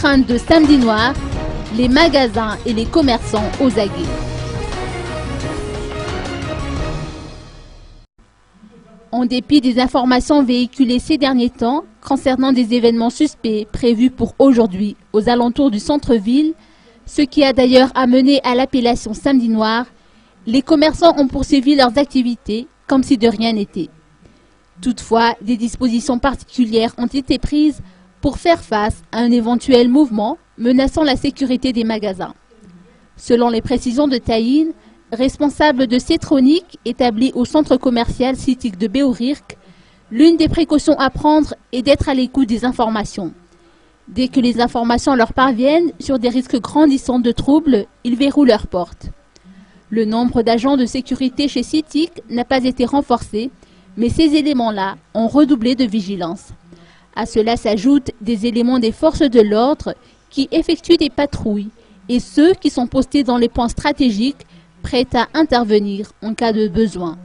crainte de samedi noir, les magasins et les commerçants aux aguets. En dépit des informations véhiculées ces derniers temps concernant des événements suspects prévus pour aujourd'hui aux alentours du centre-ville, ce qui a d'ailleurs amené à l'appellation samedi noir, les commerçants ont poursuivi leurs activités comme si de rien n'était. Toutefois, des dispositions particulières ont été prises pour faire face à un éventuel mouvement menaçant la sécurité des magasins. Selon les précisions de Taïn, responsable de Cetronic établi au centre commercial Citic de Béourirk, l'une des précautions à prendre est d'être à l'écoute des informations. Dès que les informations leur parviennent sur des risques grandissants de troubles, ils verrouillent leurs portes. Le nombre d'agents de sécurité chez Citic n'a pas été renforcé, mais ces éléments-là ont redoublé de vigilance. À cela s'ajoutent des éléments des forces de l'ordre qui effectuent des patrouilles et ceux qui sont postés dans les points stratégiques prêts à intervenir en cas de besoin.